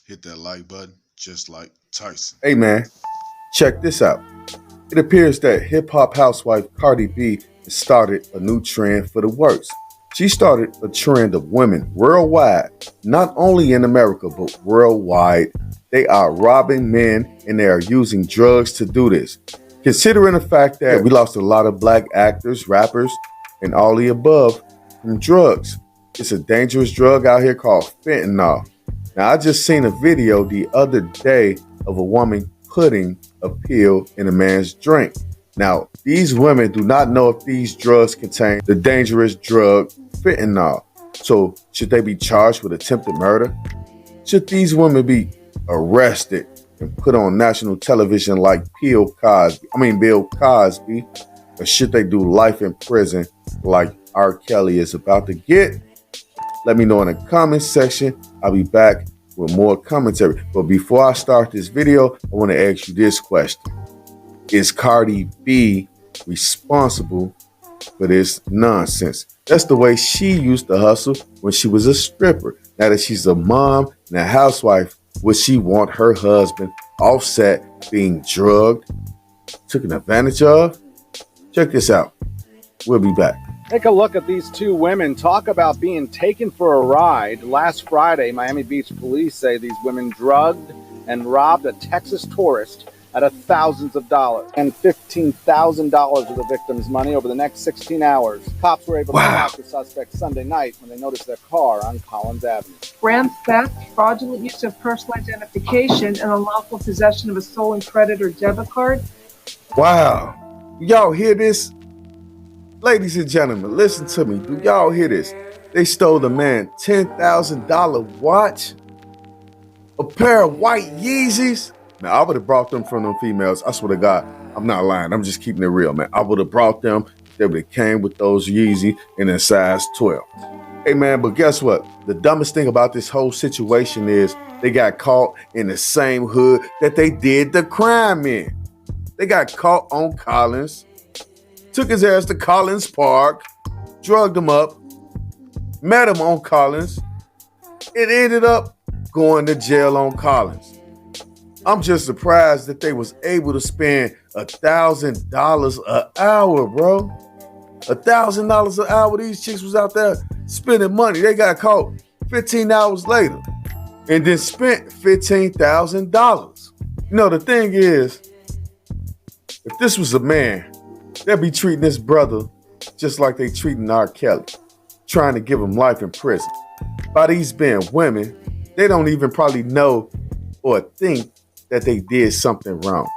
Hit that like button just like Tyson. Hey man, check this out. It appears that hip hop housewife Cardi B has started a new trend for the works. She started a trend of women worldwide, not only in America, but worldwide. They are robbing men and they are using drugs to do this. Considering the fact that we lost a lot of black actors, rappers, and all the above from drugs. It's a dangerous drug out here called fentanyl. Now, I just seen a video the other day of a woman putting a pill in a man's drink. Now, these women do not know if these drugs contain the dangerous drug fentanyl. So, should they be charged with attempted murder? Should these women be arrested and put on national television like Bill Cosby? Or should they do life in prison like R. Kelly is about to get? Let me know in the comment section. I'll be back with more commentary. But before I start this video, I want to ask you this question. Is Cardi B responsible for this nonsense? That's the way she used to hustle when she was a stripper. Now that she's a mom and a housewife, would she want her husband Offset being drugged, taken advantage of? Check this out. We'll be back. Take a look at these two women. Talk about being taken for a ride. Last Friday, Miami Beach police say these women drugged and robbed a Texas tourist out of thousands of dollars and $15,000 of the victim's money over the next 16 hours. Cops were able to stop the suspect Sunday night when they noticed their car on Collins Avenue. Grand theft, fraudulent use of personal identification, and unlawful possession of a stolen credit or debit card. Wow. Y'all hear this? Ladies and gentlemen, listen to me. Do y'all hear this? They stole the man $10,000 watch, a pair of white Yeezys. Now, I would have brought them from them females. I swear to God, I'm not lying. I'm just keeping it real, man. I would have brought them. They would have came with those Yeezy in a size 12. Hey, man, but guess what? The dumbest thing about this whole situation is they got caught in the same hood that they did the crime in. They got caught on Collins, took his ass to Collins Park, drugged him up, met him on Collins, and ended up going to jail on Collins. I'm just surprised that they was able to spend $1,000 an hour, bro. $1,000 an hour. These chicks was out there spending money. They got caught 15 hours later and then spent $15,000. You know, the thing is, if this was a man, they'd be treating this brother just like they treating R. Kelly, trying to give him life in prison. By these being women, they don't even probably know or think that they did something wrong.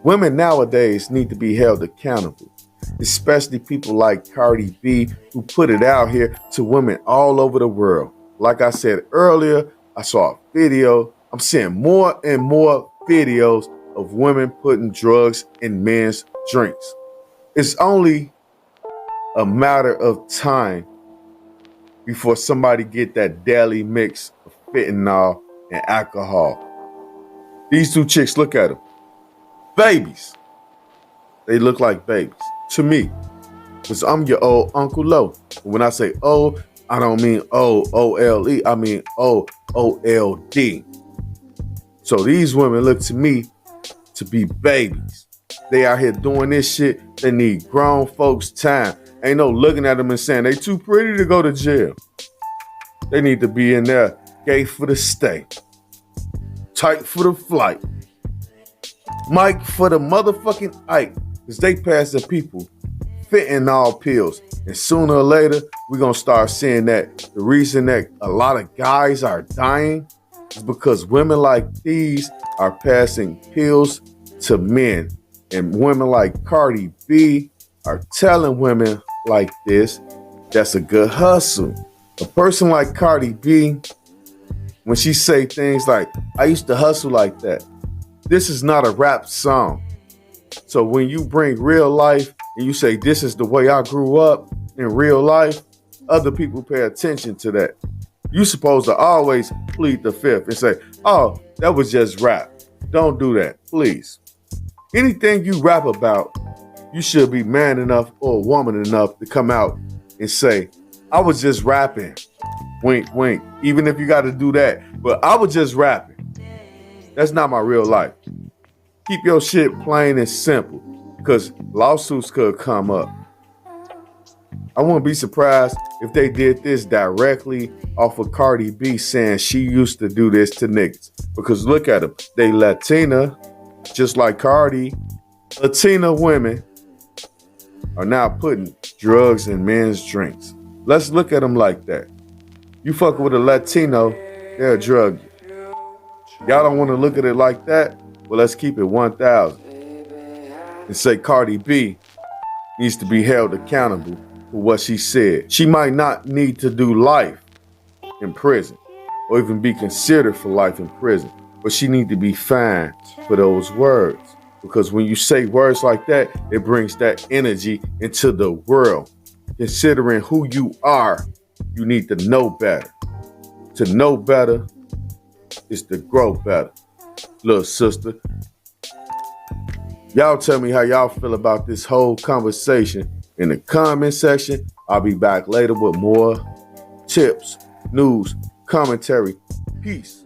Women nowadays need to be held accountable, especially people like Cardi B who put it out here to women all over the world. Like I said earlier, I saw a video. I'm seeing more and more videos of women putting drugs in men's drinks. It's only a matter of time before somebody get that deadly mix of fentanyl and alcohol. These two chicks, look at them. Babies. They look like babies to me. Because I'm your old Uncle Lo. When I say old, I don't mean O-O-L-E. I mean O-O-L-D. So these women look to me to be babies. They out here doing this shit. They need grown folks' time. Ain't no looking at them and saying they too pretty to go to jail. They need to be in there, gay for the stay, tight for the flight, Mike for the motherfucking Ike, because they pass the people fentanyl pills. And sooner or later, we're going to start seeing that the reason that a lot of guys are dying is because women like these are passing pills to men. And women like Cardi B are telling women like this, that's a good hustle. A person like Cardi B, when she say things like, I used to hustle like that, this is not a rap song. So when you bring real life and you say, this is the way I grew up in real life, other people pay attention to that. You supposed to always plead the fifth and say, oh, that was just rap. Don't do that, please. Anything you rap about, you should be man enough or woman enough to come out and say, I was just rapping. Wink, wink. Even if you got to do that. But I was just rapping. That's not my real life. Keep your shit plain and simple, because lawsuits could come up. I wouldn't be surprised if they did this directly off of Cardi B saying she used to do this to niggas. Because look at them. They Latina, just like Cardi. Latina women are now putting drugs in men's drinks. Let's look at them like that. You fuck with a Latino, they're a drug you. Y'all don't want to look at it like that? Well, let's keep it 1,000 and say Cardi B needs to be held accountable for what she said. She might not need to do life in prison or even be considered for life in prison, but she need to be fined for those words. Because when you say words like that, it brings that energy into the world. Considering who you are, you need to know better. To know better is to grow better. Little sister, y'all tell me how y'all feel about this whole conversation in the comment section. I'll be back later with more tips, news, commentary. Peace.